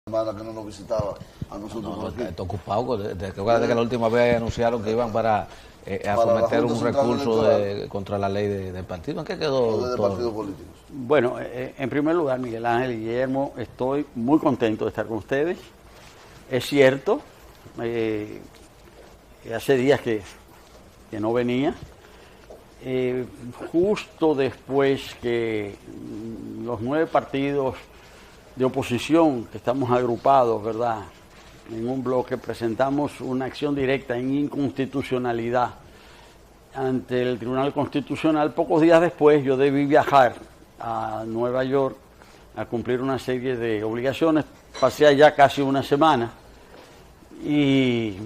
semana que no nos visitaba a nosotros por aquí. Está ocupado. Recuerda que la última vez anunciaron que iban a cometer un recurso contra la ley del partido. ¿En qué quedó de todo? partidos políticos. Bueno, en primer lugar, Miguel Ángel y Guillermo, estoy muy contento de estar con ustedes. Es cierto, hace días que no venía. Justo después que los 9 partidos de oposición que estamos agrupados, ¿verdad?, en un bloque, presentamos una acción directa en inconstitucionalidad ante el Tribunal Constitucional. Pocos días después yo debí viajar a Nueva York a cumplir una serie de obligaciones. Pasé allá casi una semana y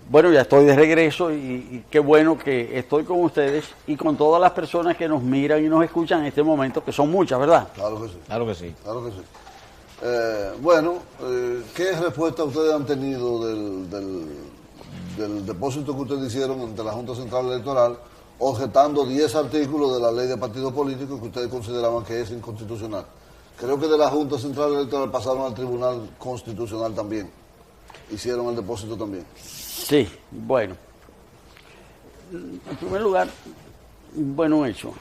bueno, ya estoy de regreso y qué bueno que estoy con ustedes y con todas las personas que nos miran y nos escuchan en este momento, que son muchas, ¿verdad? Claro que sí. Claro que sí. Claro que sí. Bueno, ¿qué respuesta ustedes han tenido del depósito que ustedes hicieron ante la Junta Central Electoral objetando 10 artículos de la ley de partidos políticos que ustedes consideraban que es inconstitucional? Creo que de la Junta Central Electoral pasaron al Tribunal Constitucional también. Hicieron el depósito también. Sí, bueno. En primer lugar, bueno hecho.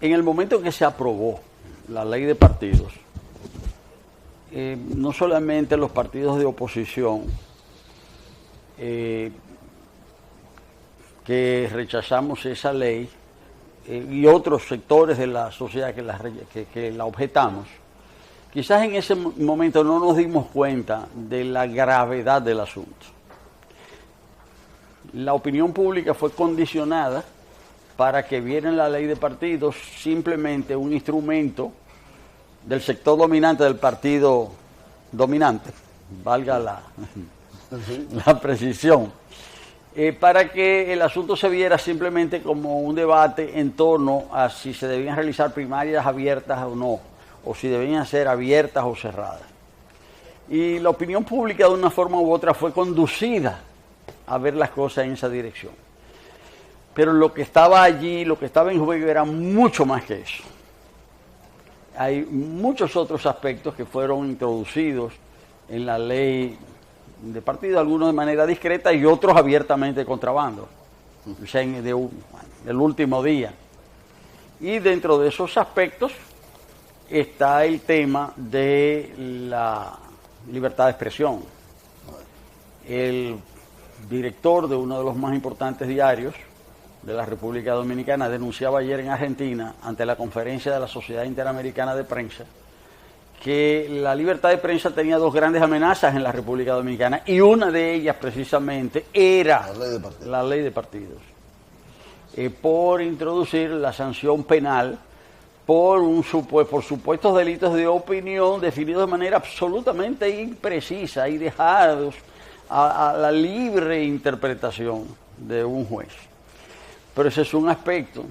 En el momento en que se aprobó la ley de partidos, no solamente los partidos de oposición que rechazamos esa ley y otros sectores de la sociedad que la objetamos, quizás en ese momento no nos dimos cuenta de la gravedad del asunto. La opinión pública fue condicionada para que viera en la ley de partidos simplemente un instrumento del sector dominante del partido dominante, valga la precisión, para que el asunto se viera simplemente como un debate en torno a si se debían realizar primarias abiertas o no, o si debían ser abiertas o cerradas. Y la opinión pública de una forma u otra fue conducida a ver las cosas en esa dirección. Pero lo que estaba allí, lo que estaba en juego era mucho más que eso. Hay muchos otros aspectos que fueron introducidos en la ley de partido, algunos de manera discreta y otros abiertamente de contrabando, o sea, del último día. Y dentro de esos aspectos está el tema de la libertad de expresión. El director de uno de los más importantes diarios de la República Dominicana denunciaba ayer en Argentina, ante la conferencia de la Sociedad Interamericana de Prensa, que la libertad de prensa tenía 2 grandes amenazas en la República Dominicana y una de ellas precisamente era la ley de partidos. Por introducir la sanción penal por supuestos delitos de opinión definidos de manera absolutamente imprecisa y dejados a la libre interpretación de un juez. Pero ese es un aspecto.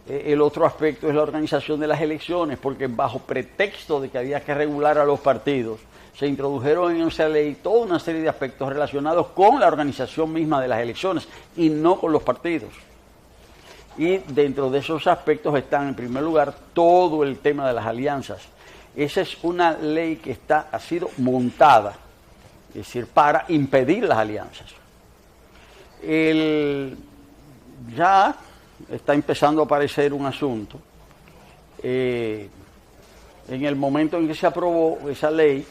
El otro aspecto es la organización de las elecciones, porque bajo pretexto de que había que regular a los partidos, se introdujeron en esa ley toda una serie de aspectos relacionados con la organización misma de las elecciones y no con los partidos. Y dentro de esos aspectos están, en primer lugar, todo el tema de las alianzas. Esa es una ley que ha sido montada, es decir, para impedir las alianzas. Ya está empezando a aparecer un asunto. En el momento en que se aprobó esa ley,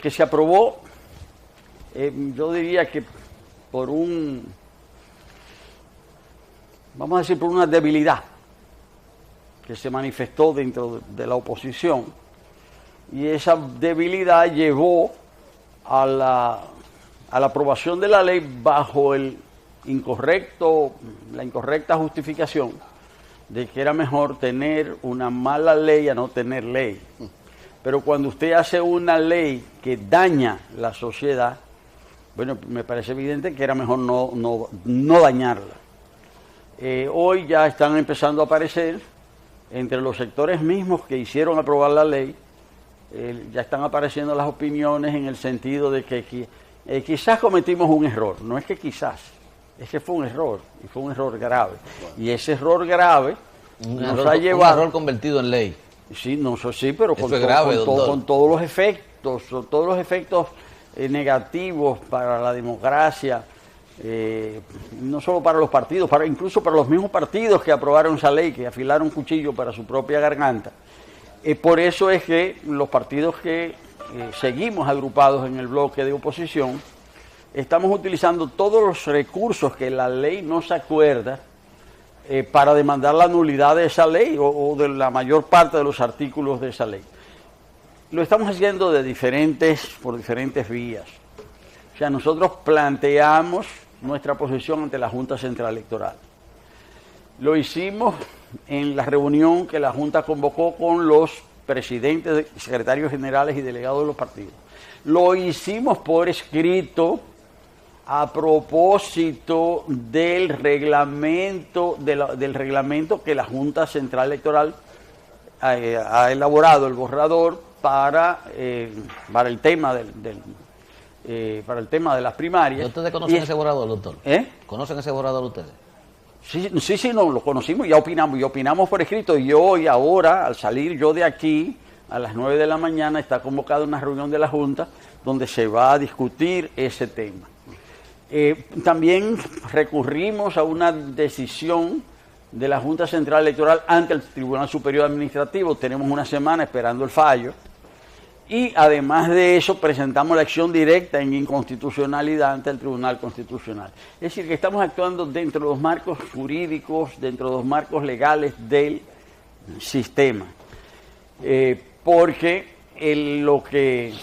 que se aprobó, yo diría que por vamos a decir, por una debilidad que se manifestó dentro de la oposición, y esa debilidad llevó a la aprobación de la ley bajo la incorrecta justificación de que era mejor tener una mala ley a no tener ley. Pero cuando usted hace una ley que daña la sociedad, bueno, me parece evidente que era mejor no dañarla. Hoy ya están empezando a aparecer entre los sectores mismos que hicieron aprobar la ley, ya están apareciendo las opiniones en el sentido de que quizás cometimos un error. No es que quizás, es que fue un error, y fue un error grave. Y ese error grave nos ha llevado... Un error convertido en ley. Sí, no, eso sí, pero eso es grave, con todos los efectos negativos para la democracia, no solo para los partidos, incluso para los mismos partidos que aprobaron esa ley, que afilaron cuchillo para su propia garganta. Por eso es que los partidos que seguimos agrupados en el bloque de oposición, estamos utilizando todos los recursos que la ley nos acuerda para demandar la nulidad de esa ley o de la mayor parte de los artículos de esa ley. Lo estamos haciendo por diferentes vías. O sea, nosotros planteamos nuestra posición ante la Junta Central Electoral. Lo hicimos en la reunión que la Junta convocó con los presidentes, secretarios generales y delegados de los partidos. Lo hicimos por escrito a propósito del reglamento que la Junta Central Electoral ha elaborado, el borrador para el tema de las primarias. ¿Y ustedes conocen ese borrador, doctor? ¿Conocen ese borrador ustedes? Sí, no, lo conocimos y ya opinamos por escrito. Y hoy, ahora, al salir yo de aquí, a las 9 de la mañana, está convocada una reunión de la Junta donde se va a discutir ese tema. También recurrimos a una decisión de la Junta Central Electoral ante el Tribunal Superior Administrativo. Tenemos una semana esperando el fallo. Y además de eso, presentamos la acción directa en inconstitucionalidad ante el Tribunal Constitucional. Es decir, que estamos actuando dentro de los marcos jurídicos, dentro de los marcos legales del sistema. Porque lo que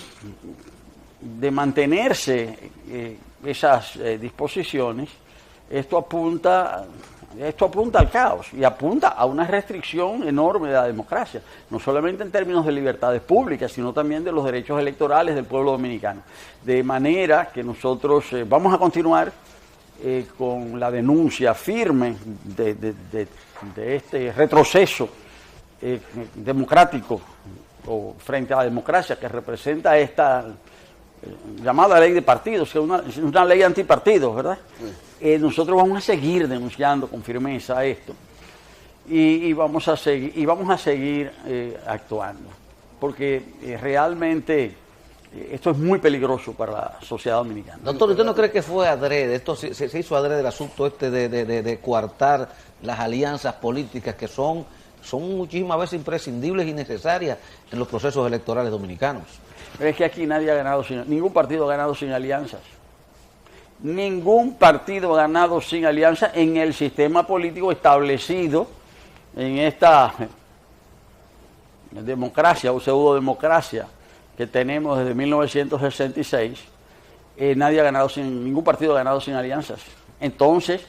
de mantenerse esas disposiciones, esto apunta al caos y apunta a una restricción enorme de la democracia, no solamente en términos de libertades públicas, sino también de los derechos electorales del pueblo dominicano. De manera que nosotros vamos a continuar con la denuncia firme de este retroceso democrático o frente a la democracia que representa esta llamada ley de partidos, que es una ley antipartidos, ¿verdad? Sí. Nosotros vamos a seguir denunciando con firmeza esto y vamos a seguir actuando, porque realmente esto es muy peligroso para la sociedad dominicana. Doctor, ¿usted no cree que fue adrede? Esto se hizo adrede el asunto de coartar las alianzas políticas que son muchísimas veces imprescindibles y necesarias en los procesos electorales dominicanos. Pero es que aquí nadie ha ganado ningún partido ha ganado sin alianzas. Ningún partido ha ganado sin alianzas en el sistema político establecido en esta democracia o pseudodemocracia que tenemos desde 1966. Ningún partido ha ganado sin alianzas. Entonces,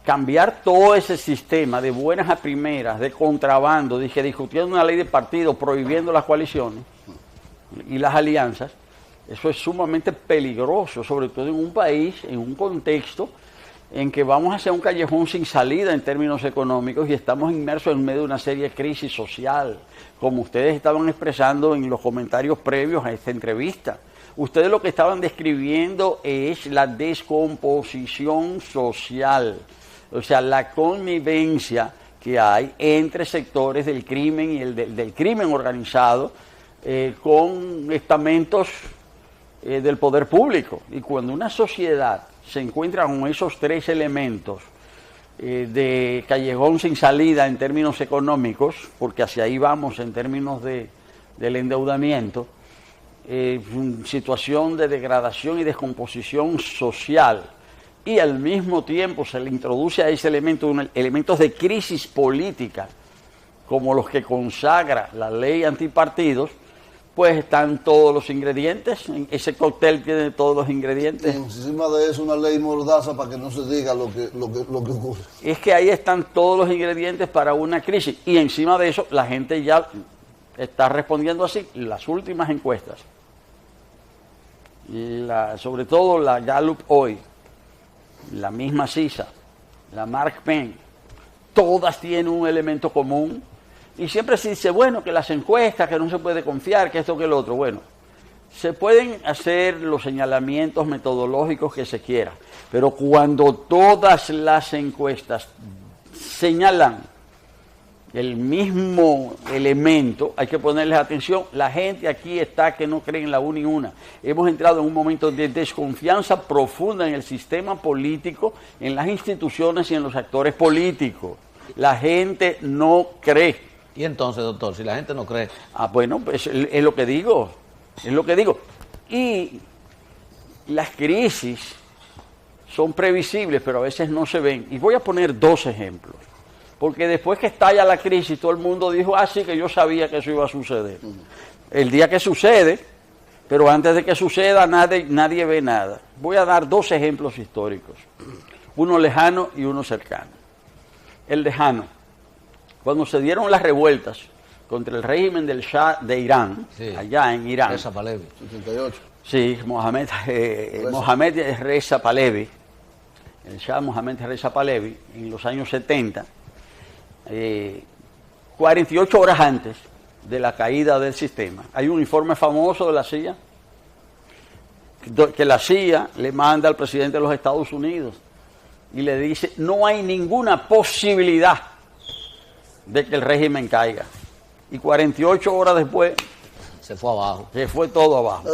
cambiar todo ese sistema de buenas a primeras, de contrabando, discutiendo una ley de partidos, prohibiendo las coaliciones y las alianzas, eso es sumamente peligroso, sobre todo en un país, en un contexto en que vamos hacia un callejón sin salida en términos económicos y estamos inmersos en medio de una seria crisis social, como ustedes estaban expresando en los comentarios previos a esta entrevista. Ustedes lo que estaban describiendo es la descomposición social, o sea, la connivencia que hay entre sectores del crimen y del crimen organizado con estamentos del poder público. Y cuando una sociedad se encuentra con esos tres elementos de callejón sin salida en términos económicos, porque hacia ahí vamos en términos del endeudamiento, situación de degradación y descomposición social, y al mismo tiempo se le introduce a ese elemento elementos de crisis política, como los que consagra la ley antipartidos, pues están todos los ingredientes, ese cóctel tiene todos los ingredientes. Encima de eso una ley mordaza para que no se diga lo que ocurre. Es que ahí están todos los ingredientes para una crisis, y encima de eso la gente ya está respondiendo así. Las últimas encuestas, sobre todo la Gallup hoy, la misma CISA, la Mark Penn, todas tienen un elemento común. Y siempre se dice, bueno, que las encuestas, que no se puede confiar, que esto, que lo otro. Bueno, se pueden hacer los señalamientos metodológicos que se quieran, pero cuando todas las encuestas señalan el mismo elemento, hay que ponerles atención. La gente aquí está que no cree en la una y una. Hemos entrado en un momento de desconfianza profunda en el sistema político, en las instituciones y en los actores políticos. La gente no cree. Y entonces, doctor, si la gente no cree. Bueno, pues es lo que digo. Es lo que digo. Y las crisis son previsibles, pero a veces no se ven. Y voy a poner 2 ejemplos. Porque después que estalla la crisis, todo el mundo dijo, sí, que yo sabía que eso iba a suceder. El día que sucede, pero antes de que suceda, nadie ve nada. Voy a dar 2 ejemplos históricos. Uno lejano y uno cercano. El lejano. Cuando se dieron las revueltas contra el régimen del Shah de Irán, sí, allá en Irán. Reza Pahlavi. 78. Sí, Mohamed Reza Pahlavi, el Shah Mohamed Reza Pahlavi, en los años 70, 48 horas antes de la caída del sistema. Hay un informe famoso de la CIA, que la CIA le manda al presidente de los Estados Unidos y le dice, no hay ninguna posibilidad de que el régimen caiga. Y 48 horas después se fue abajo. Se fue todo abajo.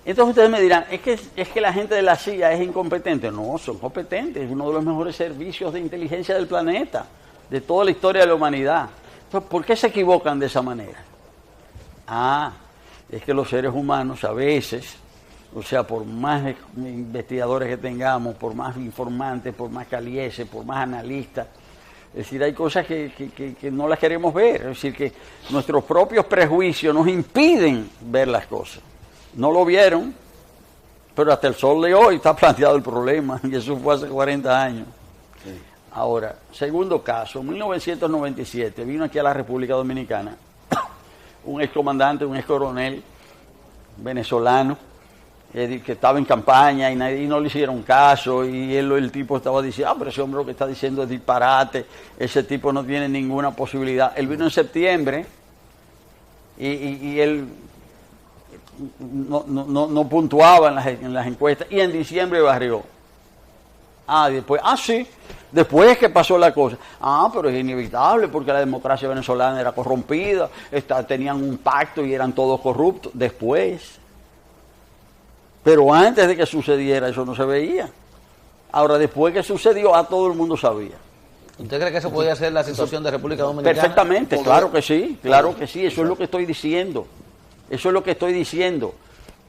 Entonces ustedes me dirán, ¿es que la gente de la CIA es incompetente? No, son competentes. Es uno de los mejores servicios de inteligencia del planeta, de toda la historia de la humanidad. Entonces, ¿por qué se equivocan de esa manera? Es que los seres humanos a veces, o sea, por más investigadores que tengamos, por más informantes, por más calieses, por más analistas, es decir, hay cosas que no las queremos ver. Es decir, que nuestros propios prejuicios nos impiden ver las cosas. No lo vieron, pero hasta el sol de hoy está planteado el problema, y eso fue hace 40 años. Sí. Ahora, segundo caso, en 1997 vino aquí a la República Dominicana un excomandante, un excoronel venezolano, que estaba en campaña y no le hicieron caso, y el tipo estaba diciendo, pero ese hombre lo que está diciendo es disparate, ese tipo no tiene ninguna posibilidad. Él vino en septiembre y él no puntuaba en las encuestas, y en diciembre barrió. Después que pasó la cosa. Pero es inevitable porque la democracia venezolana era corrompida, tenían un pacto y eran todos corruptos. Después. Pero antes de que sucediera eso no se veía. Ahora, después que sucedió, todo el mundo sabía. ¿Usted cree que eso podía ser la situación de República Dominicana? Perfectamente, claro que sí, eso es lo que estoy diciendo. Eso es lo que estoy diciendo.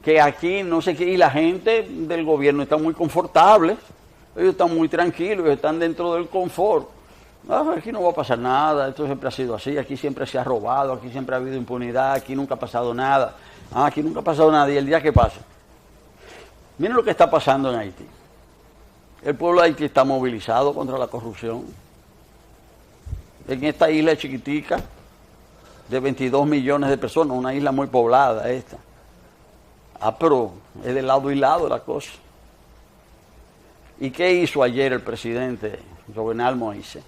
Que aquí no sé qué, y la gente del gobierno está muy confortable, ellos están muy tranquilos, ellos están dentro del confort. Aquí no va a pasar nada, esto siempre ha sido así, aquí siempre se ha robado, aquí siempre ha habido impunidad, aquí nunca ha pasado nada. Aquí nunca ha pasado nada, y el día que pasa. Miren lo que está pasando en Haití. El pueblo de Haití está movilizado contra la corrupción. En esta isla chiquitica, de 22 millones de personas, una isla muy poblada esta. Pero es de lado y lado la cosa. ¿Y qué hizo ayer el presidente Jovenel Moïse?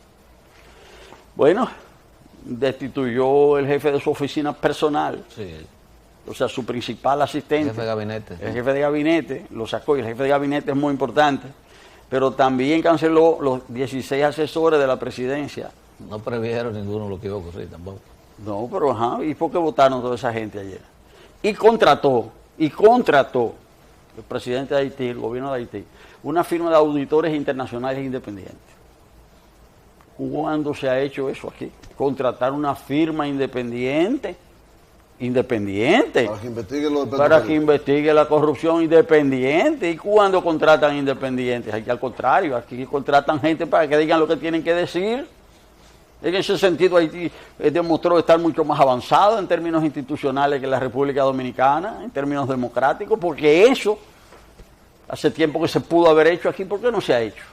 Bueno, destituyó el jefe de su oficina personal. Sí. O sea, su principal asistente. El jefe de gabinete. El jefe de gabinete lo sacó, y el jefe de gabinete es muy importante. Pero también canceló los 16 asesores de la presidencia. No previeron ninguno lo que iba a ocurrir tampoco. No, pero ¿y por qué votaron toda esa gente ayer? Y contrató el presidente de Haití, el gobierno de Haití, una firma de auditores internacionales independientes. ¿Cuándo se ha hecho eso aquí? Contratar una firma independiente. Para que investigue la corrupción, independiente. ¿Y cuándo contratan independientes? Aquí al contrario, aquí contratan gente para que digan lo que tienen que decir. En ese sentido, Haití demostró estar mucho más avanzado en términos institucionales que la República Dominicana, en términos democráticos, porque eso, hace tiempo que se pudo haber hecho aquí. ¿Por qué no se ha hecho?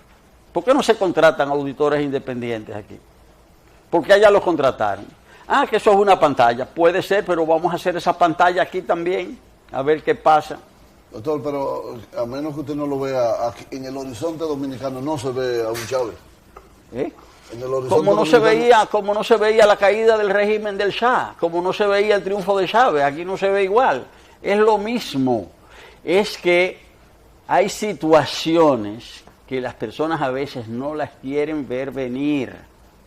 ¿Por qué no se contratan auditores independientes aquí? ¿Por qué allá los contrataron? Que eso es una pantalla. Puede ser, pero vamos a hacer esa pantalla aquí también, a ver qué pasa. Doctor, pero a menos que usted no lo vea, aquí, en el horizonte dominicano no se ve a un Chávez. Como no se veía la caída del régimen del Shah, como no se veía el triunfo de Chávez, aquí no se ve igual. Es lo mismo. Es que hay situaciones que las personas a veces no las quieren ver venir.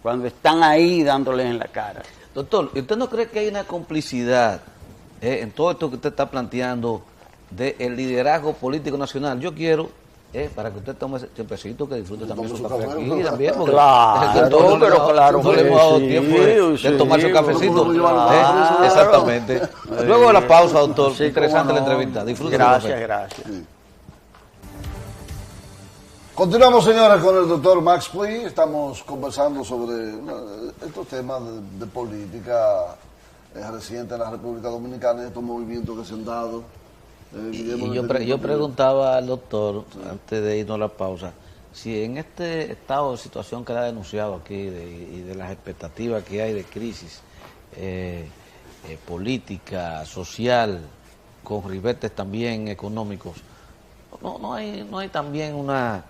cuando están ahí dándoles en la cara. Doctor, ¿y usted no cree que hay una complicidad en todo esto que usted está planteando del liderazgo político nacional? Yo quiero, para que usted tome ese tiempecito, que disfrute también su café aquí también, porque Claro, pero claro no le que hemos dado sí, tiempo de sí, tomarse un cafecito. claro. Exactamente. Luego de la pausa, doctor, Sí, interesante cómo la no. entrevista. Disfrute Gracias, gracias. Continuamos, señores, con el doctor Max Puy. Estamos conversando sobre estos temas de política reciente en la República Dominicana, estos movimientos que se han dado. Y yo preguntaba al doctor, antes de irnos a la pausa, si en este estado de situación que le ha denunciado aquí y de las expectativas que hay de crisis política, social, con ribetes también económicos, no hay también una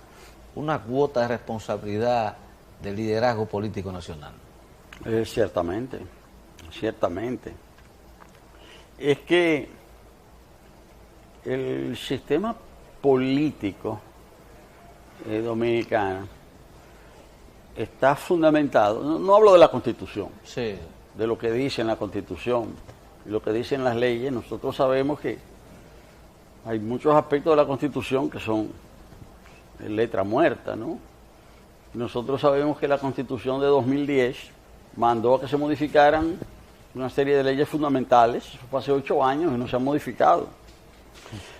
cuota de responsabilidad del liderazgo político nacional. Ciertamente, ciertamente. Es que el sistema político dominicano está fundamentado, no hablo de la Constitución, Sí. de lo que dice en la Constitución y lo que dicen las leyes. Nosotros sabemos que hay muchos aspectos de la Constitución que son letra muerta, ¿no? Nosotros sabemos que la Constitución de 2010 mandó a que se modificaran una serie de leyes fundamentales. Eso fue hace 8 años y no se han modificado.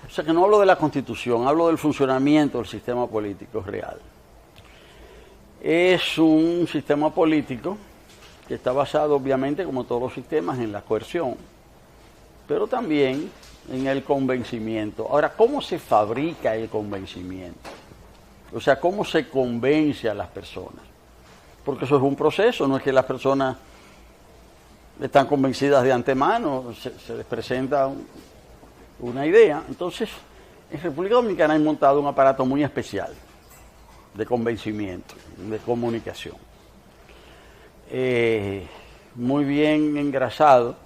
O sea que no hablo de la Constitución, hablo del funcionamiento del sistema político real. Es un sistema político que está basado, obviamente, como todos los sistemas, en la coerción, pero también en el convencimiento. Ahora, ¿cómo se fabrica el convencimiento? O sea, ¿cómo se convence a las personas? Porque eso es un proceso, no es que las personas están convencidas de antemano, se les presenta una idea. Entonces, en República Dominicana hay montado un aparato muy especial de convencimiento, de comunicación. Muy bien engrasado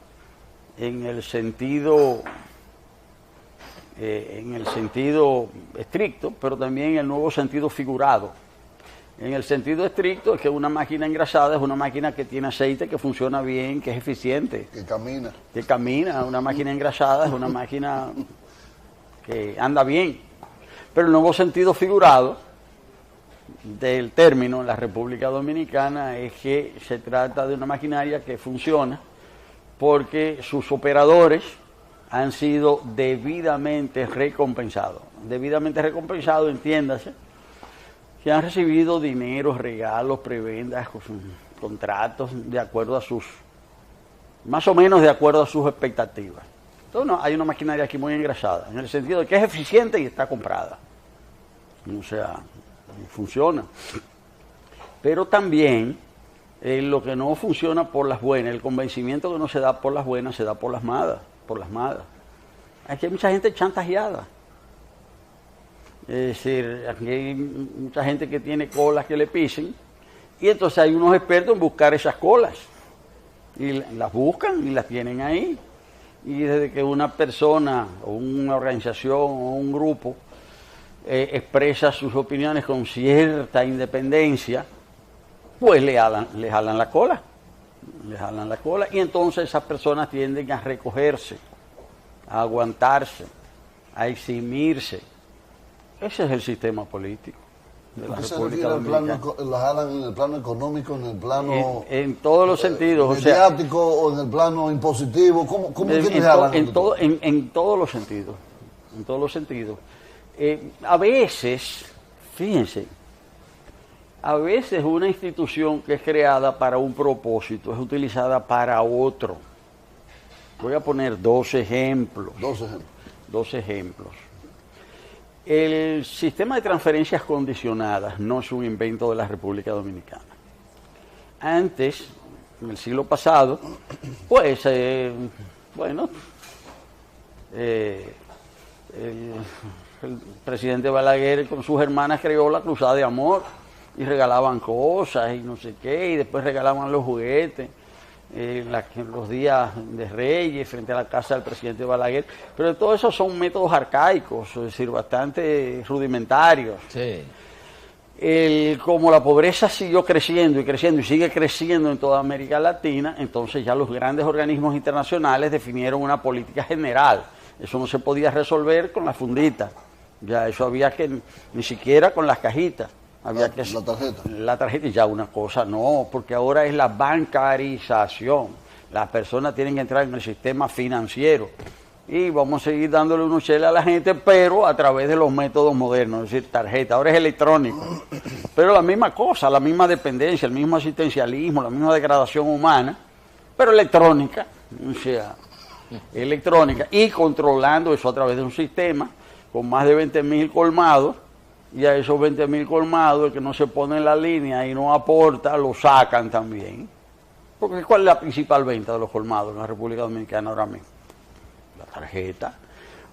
en el sentido estricto, pero también en el nuevo sentido figurado. En el sentido estricto es que una máquina engrasada es una máquina que tiene aceite, que funciona bien, que es eficiente. Que camina. Una máquina engrasada es una máquina que anda bien. Pero el nuevo sentido figurado del término en la República Dominicana es que se trata de una maquinaria que funciona porque sus operadores han sido debidamente recompensados. Debidamente recompensados, entiéndase, que han recibido dinero, regalos, prebendas, contratos, de acuerdo a sus, más o menos de acuerdo a sus expectativas. Entonces no, hay una maquinaria aquí muy engrasada, en el sentido de que es eficiente y está comprada. O sea, funciona. Pero también lo que no funciona por las buenas, el convencimiento que no se da por las buenas, se da por las malas. Aquí hay mucha gente chantajeada. Es decir, aquí hay mucha gente que tiene colas que le pisen, y entonces hay unos expertos en buscar esas colas. Y las buscan y las tienen ahí. Y desde que una persona, o una organización, o un grupo, expresa sus opiniones con cierta independencia, pues le jalan la cola. Le jalan la cola, y entonces esas personas tienden a recogerse, a aguantarse, a eximirse. Ese es el sistema político de la República Dominicana. ¿La jalan en el plano económico, en el plano en todos los sentidos, mediático, o en el plano impositivo? ¿Cómo jalan? En todos los sentidos. En todos los sentidos. A veces, fíjense, a veces una institución que es creada para un propósito es utilizada para otro. Voy a poner 2 ejemplos. 2 ejemplos. El sistema de transferencias condicionadas no es un invento de la República Dominicana. Antes, en el siglo pasado, pues, el presidente Balaguer con sus hermanas creó la Cruzada de Amor, y regalaban cosas y no sé qué, y después regalaban los juguetes en los días de Reyes frente a la casa del presidente Balaguer. Pero todo eso son métodos arcaicos, es decir, bastante rudimentarios. Sí. como la pobreza siguió creciendo y sigue creciendo en toda América Latina, entonces ya los grandes organismos internacionales definieron una política general. Eso no se podía resolver con la fundita, ya eso había que, ni siquiera con las cajitas. Había La que tarjeta. La tarjeta, y ya una cosa no, porque ahora es la bancarización. Las personas tienen que entrar en el sistema financiero. Y vamos a seguir dándole unos cheles a la gente, pero a través de los métodos modernos, es decir, tarjeta. Ahora es electrónico. Pero la misma cosa, la misma dependencia, el mismo asistencialismo, la misma degradación humana, pero electrónica. O sea, electrónica. Y controlando eso a través de un sistema con más de 20.000 colmados. Y a esos 20.000 colmados, el que no se pone en la línea y no aporta, lo sacan también. Porque ¿cuál es la principal venta de los colmados en la República Dominicana ahora mismo? La tarjeta,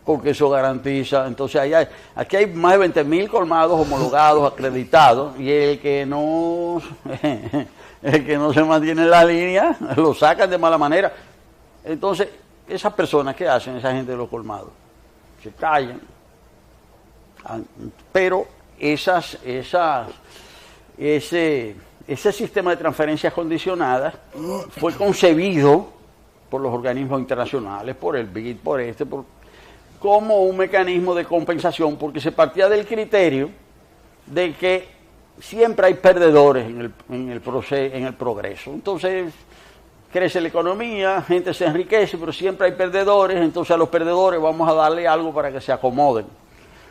porque eso garantiza. Entonces aquí hay más de 20.000 colmados homologados, acreditados, y el que no se mantiene en la línea, lo sacan de mala manera. Entonces, esas personas, ¿qué hacen esa gente de los colmados? Se callan. Pero ese sistema de transferencias condicionadas fue concebido por los organismos internacionales, por el BID, como un mecanismo de compensación, porque se partía del criterio de que siempre hay perdedores en el progreso. Entonces crece la economía, gente se enriquece, pero siempre hay perdedores, entonces a los perdedores vamos a darle algo para que se acomoden.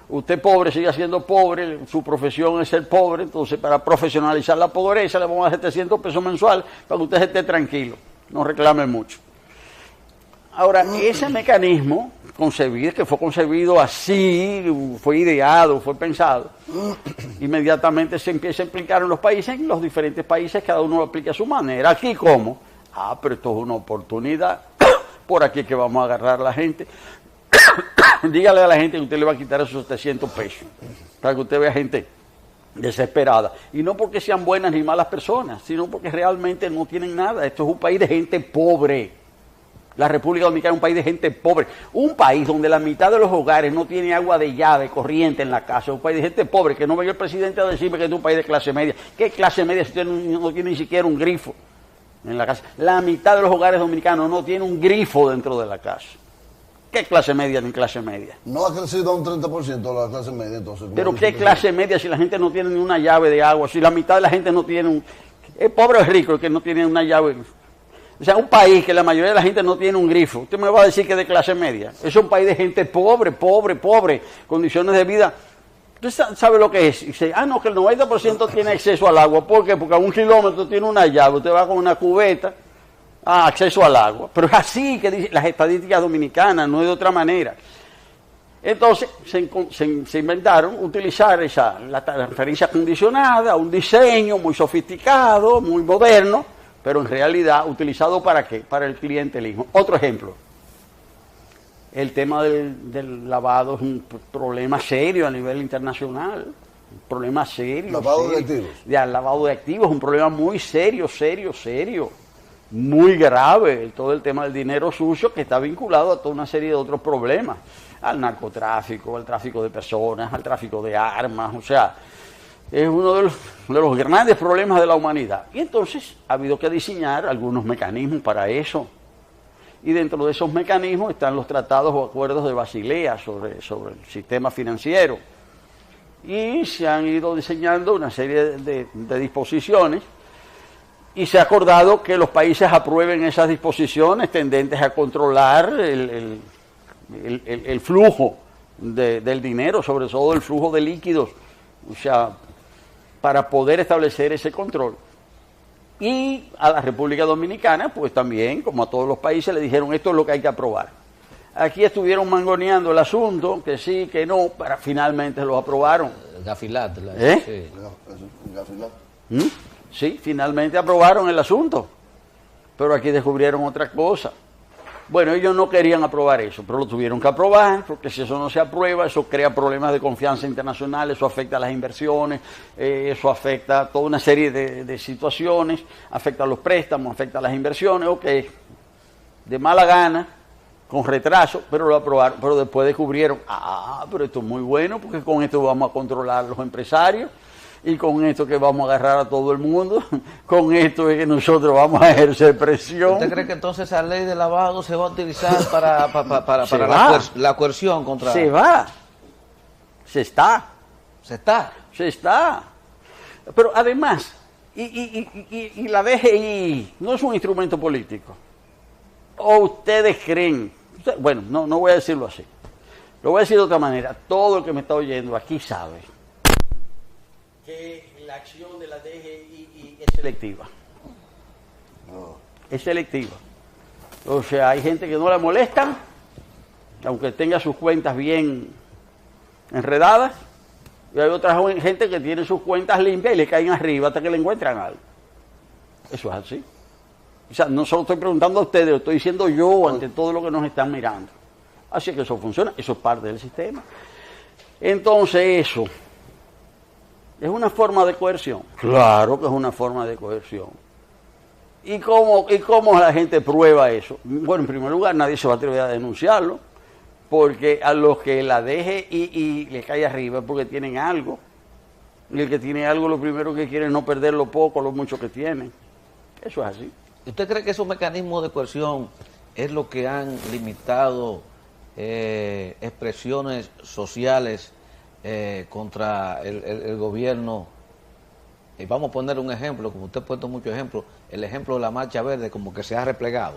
Usted pobre sigue siendo pobre, su profesión es ser pobre, entonces para profesionalizar la pobreza le vamos a dar 700 pesos mensual para que usted esté tranquilo, no reclame mucho. Ahora, ese mecanismo que fue concebido así, fue ideado, fue pensado, inmediatamente se empieza a aplicar en los diferentes países, cada uno lo aplica a su manera. ¿Aquí cómo? Pero esto es una oportunidad, por aquí que vamos a agarrar a la gente. Dígale a la gente que usted le va a quitar esos 700 pesos, para que usted vea gente desesperada. Y no porque sean buenas ni malas personas, sino porque realmente no tienen nada. Esto es un país de gente pobre. La República Dominicana es un país de gente pobre. Un país donde la mitad de los hogares no tiene agua de llave corriente en la casa. Un país de gente pobre, que no vaya el presidente a decirme que es un país de clase media. ¿Qué clase media si usted no tiene ni siquiera un grifo en la casa? La mitad de los hogares dominicanos no tiene un grifo dentro de la casa. ¿Qué clase media ni clase media? No ha crecido un 30% la clase media, entonces. ¿Pero qué clase media si la gente no tiene ni una llave de agua? Si la mitad de la gente no tiene un... ¿Es pobre o es rico el que no tiene una llave? O sea, un país que la mayoría de la gente no tiene un grifo. ¿Usted me va a decir que es de clase media? Es un país de gente pobre, condiciones de vida. ¿Usted sabe lo que es? Dice, no, que el 90% tiene acceso al agua. ¿Por qué? Porque a 1 kilómetro tiene una llave. Usted va con una cubeta... acceso al agua. Pero es así que dicen las estadísticas dominicanas, no es de otra manera. Entonces se inventaron utilizar la transferencia condicionada, un diseño muy sofisticado, muy moderno, pero en realidad utilizado ¿para qué? Para el clientelismo. Otro ejemplo. El tema del lavado es un problema serio a nivel internacional. Un problema serio. ¿Lavado de activos? Ya, el lavado de activos es un problema muy serio. Muy grave, todo el tema del dinero sucio, que está vinculado a toda una serie de otros problemas, al narcotráfico, al tráfico de personas, al tráfico de armas. O sea, es uno de los grandes problemas de la humanidad. Y entonces ha habido que diseñar algunos mecanismos para eso. Y dentro de esos mecanismos están los tratados o acuerdos de Basilea sobre el sistema financiero. Y se han ido diseñando una serie de disposiciones. Y se ha acordado que los países aprueben esas disposiciones tendentes a controlar el flujo del dinero, sobre todo el flujo de líquidos, o sea, para poder establecer ese control. Y a la República Dominicana, pues también, como a todos los países, le dijeron esto es lo que hay que aprobar. Aquí estuvieron mangoneando el asunto, que sí, que no, para finalmente lo aprobaron. Gafilat. ¿Eh? Gafilat. Sí, finalmente aprobaron el asunto, pero aquí descubrieron otra cosa. Bueno, ellos no querían aprobar eso, pero lo tuvieron que aprobar, porque si eso no se aprueba, eso crea problemas de confianza internacional, eso afecta a las inversiones, eso afecta a toda una serie de situaciones, afecta a los préstamos, afecta a las inversiones, ok, de mala gana, con retraso, pero lo aprobaron, pero después descubrieron, pero esto es muy bueno, porque con esto vamos a controlar a los empresarios. y con esto que vamos a agarrar a todo el mundo, con esto es que nosotros vamos a ejercer presión. ¿Usted cree que entonces esa ley de lavado se va a utilizar para la coerción contra... Se va. Se está. Se está. Pero además, y la DGI no es un instrumento político. ¿O ustedes creen? Bueno, no voy a decirlo así. Lo voy a decir de otra manera. Todo el que me está oyendo aquí sabe que la acción de la DGI es selectiva. Es selectiva. O sea, hay gente que no la molesta, aunque tenga sus cuentas bien enredadas, y hay otra gente que tiene sus cuentas limpias y le caen arriba hasta que le encuentran algo. Eso es así. O sea, no solo estoy preguntando a ustedes, lo estoy diciendo yo ante todo lo que nos están mirando. Así que eso funciona, eso es parte del sistema. Entonces eso, ¿es una forma de coerción? Claro que es una forma de coerción. ¿Y cómo la gente prueba eso? Bueno, en primer lugar, nadie se va a atrever a denunciarlo, porque a los que la deje y le cae arriba es porque tienen algo. Y el que tiene algo, lo primero que quiere es no perder lo poco, lo mucho que tiene. Eso es así. ¿Usted cree que esos mecanismos de coerción es lo que han limitado expresiones sociales contra el gobierno? Y vamos a poner un ejemplo, como usted ha puesto muchos ejemplos, el ejemplo de la Marcha Verde como que se ha replegado.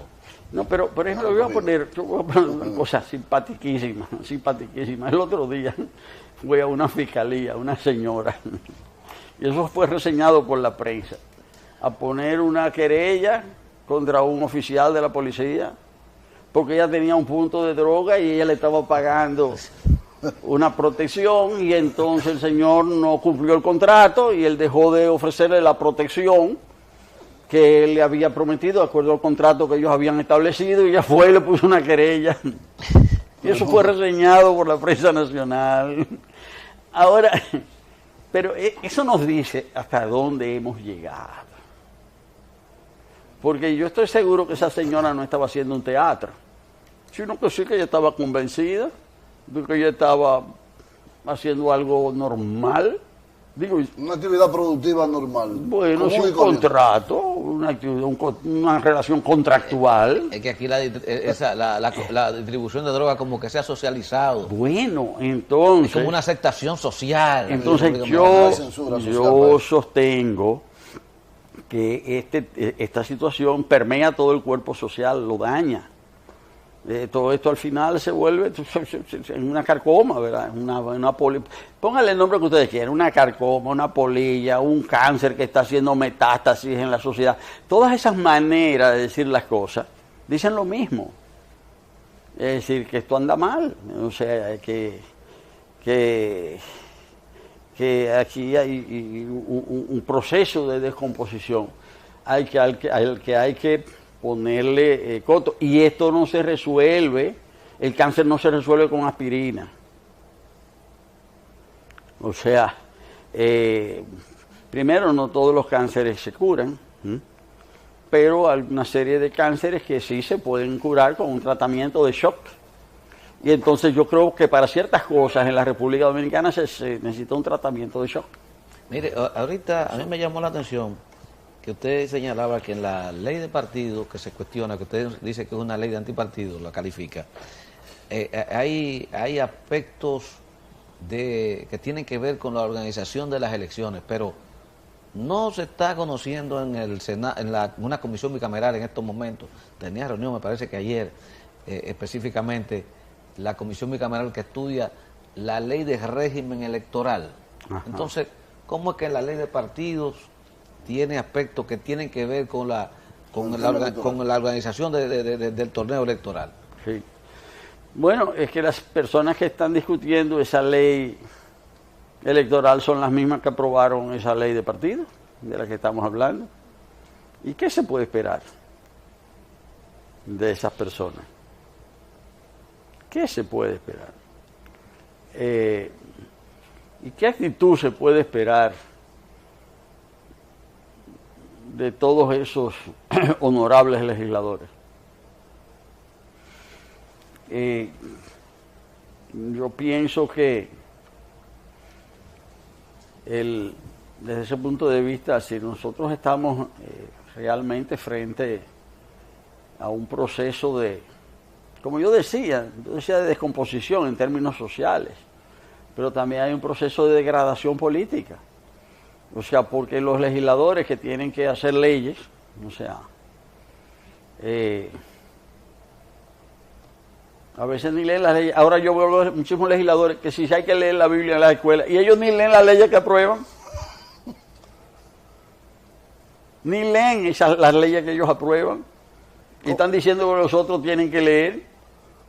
No, pero por ejemplo, yo voy a poner una cosa simpaticísima. El otro día fui a una fiscalía, una señora, y eso fue reseñado por la prensa, a poner una querella contra un oficial de la policía, porque ella tenía un punto de droga y ella le estaba pagando una protección, y entonces el señor no cumplió el contrato y él dejó de ofrecerle la protección que él le había prometido de acuerdo al contrato que ellos habían establecido, y ella fue y le puso una querella. Y eso fue reseñado por la prensa nacional. Ahora, pero eso nos dice hasta dónde hemos llegado. Porque yo estoy seguro que esa señora no estaba haciendo un teatro, sino que sí que ella estaba convencida de que ella estaba haciendo algo normal. Digo, una actividad productiva normal. Bueno, sí, un contrato, una relación contractual. Es que aquí la distribución de drogas como que se ha socializado. Bueno, entonces... Es como una aceptación social. Entonces yo sostengo que esta situación permea todo el cuerpo social, lo daña. Todo esto al final se vuelve en una carcoma, ¿verdad? Póngale el nombre que ustedes quieran, una carcoma, una polilla, un cáncer que está haciendo metástasis en la sociedad. Todas esas maneras de decir las cosas dicen lo mismo. Es decir, que esto anda mal. O sea, que aquí hay un proceso de descomposición al que hay que ponerle coto. Y esto no se resuelve, el cáncer no se resuelve con aspirina. O sea, primero, no todos los cánceres se curan, pero hay una serie de cánceres que sí se pueden curar con un tratamiento de shock. Y entonces yo creo que para ciertas cosas en la República Dominicana se necesita un tratamiento de shock. Mire, ahorita a mí me llamó la atención que usted señalaba que en la ley de partido que se cuestiona, que usted dice que es una ley de antipartido, la califica, hay aspectos que tienen que ver con la organización de las elecciones, pero no se está conociendo en el Senado, una comisión bicameral en estos momentos. Tenía reunión, me parece que ayer, específicamente, la comisión bicameral que estudia la ley de régimen electoral. Ajá. Entonces, ¿cómo es que la ley de partidos tiene aspectos que tienen que ver con la organización del torneo electoral? Sí. Bueno, es que las personas que están discutiendo esa ley electoral son las mismas que aprobaron esa ley de partidos, de la que estamos hablando. ¿Y qué se puede esperar de esas personas? ¿Qué se puede esperar? ¿Y qué actitud se puede esperar de todos esos honorables legisladores? Yo pienso que desde ese punto de vista, si nosotros estamos realmente frente a un proceso de, como yo decía de descomposición en términos sociales, pero también hay un proceso de degradación política. O sea, porque los legisladores que tienen que hacer leyes, o sea, a veces ni leen las leyes. Ahora yo veo a muchísimos legisladores que si hay que leer la Biblia en la escuela, y ellos ni leen las leyes que aprueban. Ni leen las leyes que ellos aprueban. Y están diciendo que los otros tienen que leer.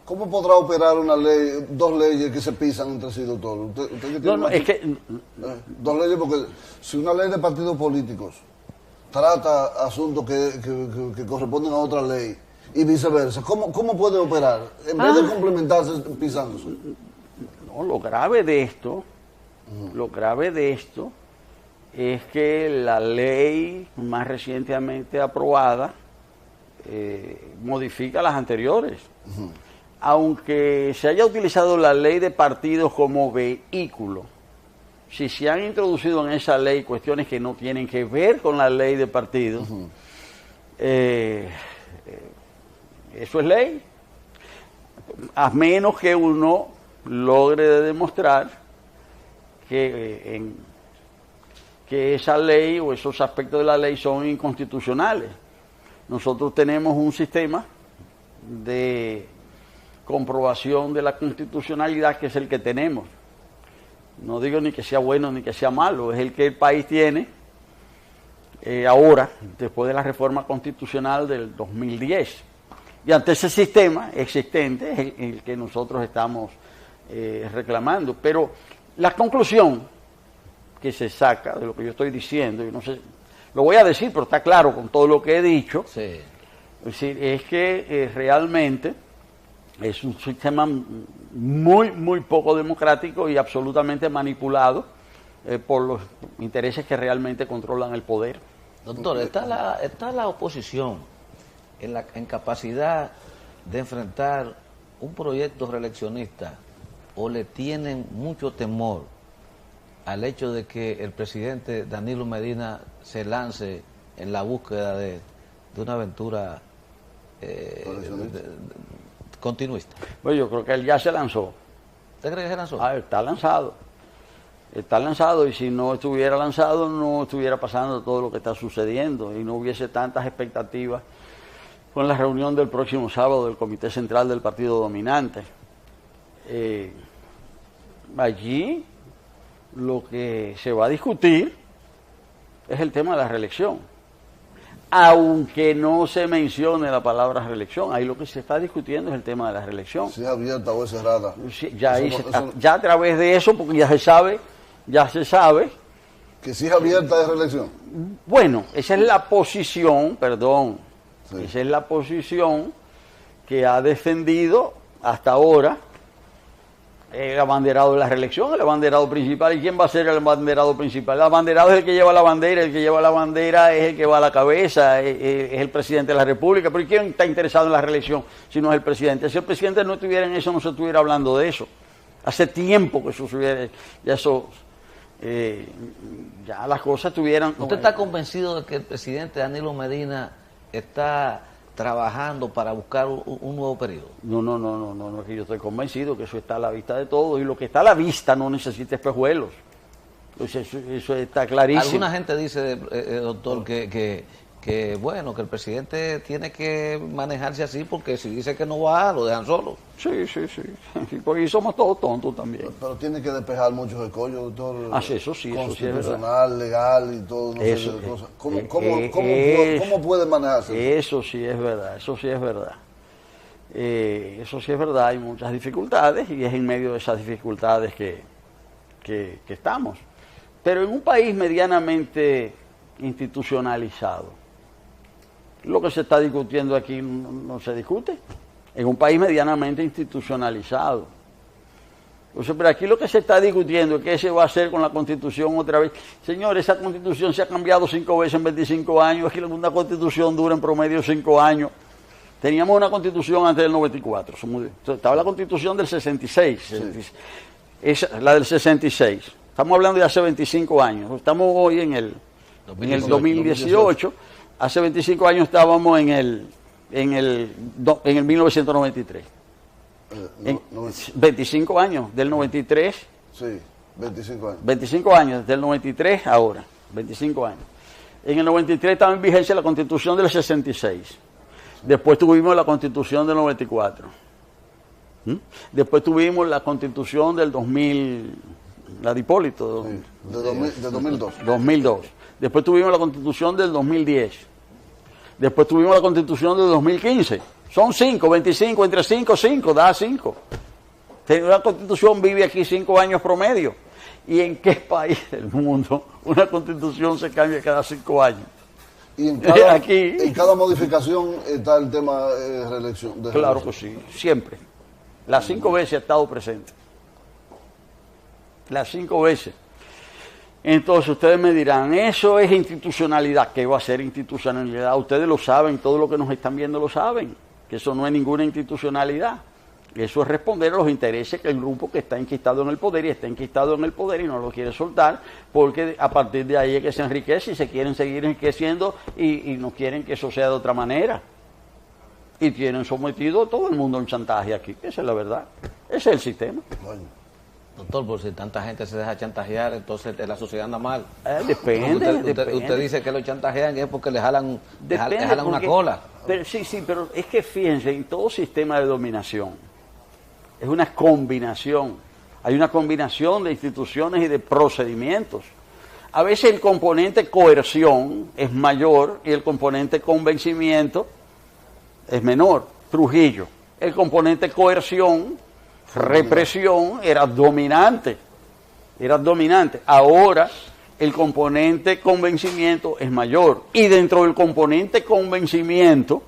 ¿Cómo podrá operar una ley, dos leyes que se pisan entre sí, doctor? ¿Usted No, es que... Dos leyes, porque si una ley de partidos políticos trata asuntos que corresponden a otra ley y viceversa, ¿cómo puede operar? En vez de complementarse pisándose. No, lo grave de esto es que la ley más recientemente aprobada modifica las anteriores. Aunque se haya utilizado la ley de partidos como vehículo, si se han introducido en esa ley cuestiones que no tienen que ver con la ley de partidos, eso es ley, a menos que uno logre demostrar que esa ley o esos aspectos de la ley son inconstitucionales. Nosotros tenemos un sistema de comprobación de la constitucionalidad que es el que tenemos. No digo ni que sea bueno ni que sea malo, es el que el país tiene ahora, después de la reforma constitucional del 2010. Y ante ese sistema existente es el que nosotros estamos reclamando. Pero la conclusión que se saca de lo que yo estoy diciendo, y no sé, lo voy a decir, pero está claro con todo lo que he dicho, Sí. es decir, es que realmente es un sistema muy, muy poco democrático y absolutamente manipulado por los intereses que realmente controlan el poder. Doctor, ¿está la oposición en la incapacidad de enfrentar un proyecto reeleccionista o le tienen mucho temor al hecho de que el presidente Danilo Medina se lance en la búsqueda de una aventura continuista? Pues yo creo que él ya se lanzó. ¿Usted cree que se lanzó? Está lanzado. Está lanzado, y si no estuviera lanzado no estuviera pasando todo lo que está sucediendo y no hubiese tantas expectativas con la reunión del próximo sábado del Comité Central del Partido Dominante. Allí lo que se va a discutir es el tema de la reelección. Aunque no se mencione la palabra reelección, ahí lo que se está discutiendo es el tema de la reelección. Si es abierta o es cerrada. Sí, ya a través de eso, porque ya se sabe. Que si es abierta es reelección. Bueno, esa es la posición, Sí. esa es la posición que ha defendido hasta ahora el abanderado de la reelección, el abanderado principal. ¿Y quién va a ser el abanderado principal? El abanderado es el que lleva la bandera, el que lleva la bandera es el que va a la cabeza, es el presidente de la República. Pero ¿quién está interesado en la reelección si no es el presidente? Si el presidente no estuviera en eso, no se estuviera hablando de eso. Hace tiempo que eso sucediera, ya las cosas estuvieran... ¿Usted está convencido de que el presidente Danilo Medina está trabajando para buscar un nuevo periodo? No, que yo estoy convencido que eso está a la vista de todos, y lo que está a la vista no necesita espejuelos. Entonces, eso está clarísimo. Alguna gente dice, doctor, que bueno, que el presidente tiene que manejarse así, porque si dice que no va, lo dejan solo. Sí, porque somos todos tontos también. Pero tiene que despejar muchos escollos, doctor. Sí, eso sí es verdad. Constitucional, legal y todo, no Eso, sé qué cosas. ¿Cómo eso. puede manejarse? Eso sí es verdad. Eso sí es verdad, hay muchas dificultades, y es en medio de esas dificultades que estamos. Pero en un país medianamente institucionalizado, lo que se está discutiendo aquí no se discute. En un país medianamente institucionalizado. Entonces, pero aquí lo que se está discutiendo es qué se va a hacer con la Constitución otra vez. Señor, esa Constitución se ha cambiado 5 veces en 25 años. Es que una Constitución dura en promedio 5 años. Teníamos una Constitución antes del 94. Estaba la Constitución del 66. La del 66. Estamos hablando de hace 25 años. Estamos hoy en el 2018. Hace 25 años estábamos en el 1993. 25 años, del 93. Sí, 25 años. 25 años, del 93 ahora, 25 años. En el 93 estaba en vigencia la Constitución del 66. Después tuvimos la Constitución del 94. Después tuvimos la Constitución del 2000, la de Hipólito. Sí, de 2002. 2002. Después tuvimos la Constitución del 2010. Después tuvimos la Constitución del 2015. Son 5, 25, entre 5, 5, da 5. La Constitución vive aquí 5 años promedio. ¿Y en qué país del mundo una Constitución se cambia cada 5 años? Y en cada, aquí, en cada modificación está el tema reelección. Claro que sí, siempre. Las 5 veces ha estado presente. Las 5 veces. Entonces ustedes me dirán, eso es institucionalidad. ¿Qué va a ser institucionalidad? Ustedes lo saben, todos los que nos están viendo lo saben, que eso no es ninguna institucionalidad. Eso es responder a los intereses que el grupo que está enquistado en el poder y está enquistado en el poder y no lo quiere soltar, porque a partir de ahí es que se enriquece y se quieren seguir enriqueciendo y no quieren que eso sea de otra manera. Y tienen sometido a todo el mundo en chantaje aquí. Esa es la verdad. Ese es el sistema. Bueno. Doctor, por si tanta gente se deja chantajear, entonces la sociedad anda mal. Depende, usted dice que lo chantajean es porque le jalan, Depende, jalan una cola. Pero, sí, pero es que fíjense, en todo sistema de dominación es una combinación. Hay una combinación de instituciones y de procedimientos. A veces el componente coerción es mayor y el componente convencimiento es menor. Trujillo. El componente coerción, represión, era dominante. Ahora el componente convencimiento es mayor. Y dentro del componente convencimiento,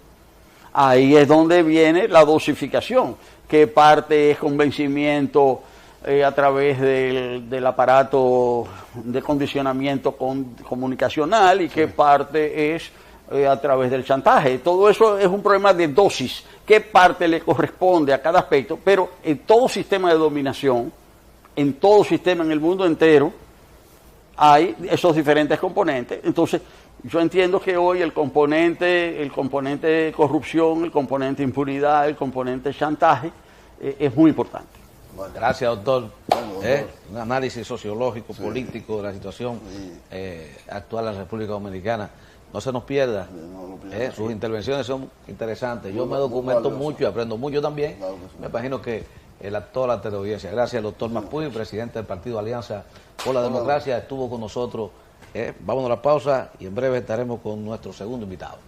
ahí es donde viene la dosificación. ¿Qué parte es convencimiento a través del aparato de condicionamiento comunicacional y qué parte es a través del chantaje? Todo eso es un problema de dosis. ¿Qué parte le corresponde a cada aspecto? Pero en todo sistema de dominación, en todo sistema en el mundo entero, hay esos diferentes componentes. Entonces, yo entiendo que hoy el componente corrupción, el componente impunidad, el componente chantaje es muy importante. Bueno. Gracias, doctor. Bueno, Un análisis sociológico, político de la situación actual en la República Dominicana. No se nos pierda. Sus intervenciones son interesantes. Yo me documento mucho y aprendo mucho también. Claro que sí. Me imagino que toda la teleaudiencia. Gracias, doctor Maspuy, presidente del Partido Alianza por la Democracia, estuvo con nosotros. Vámonos a la pausa y en breve estaremos con nuestro segundo invitado.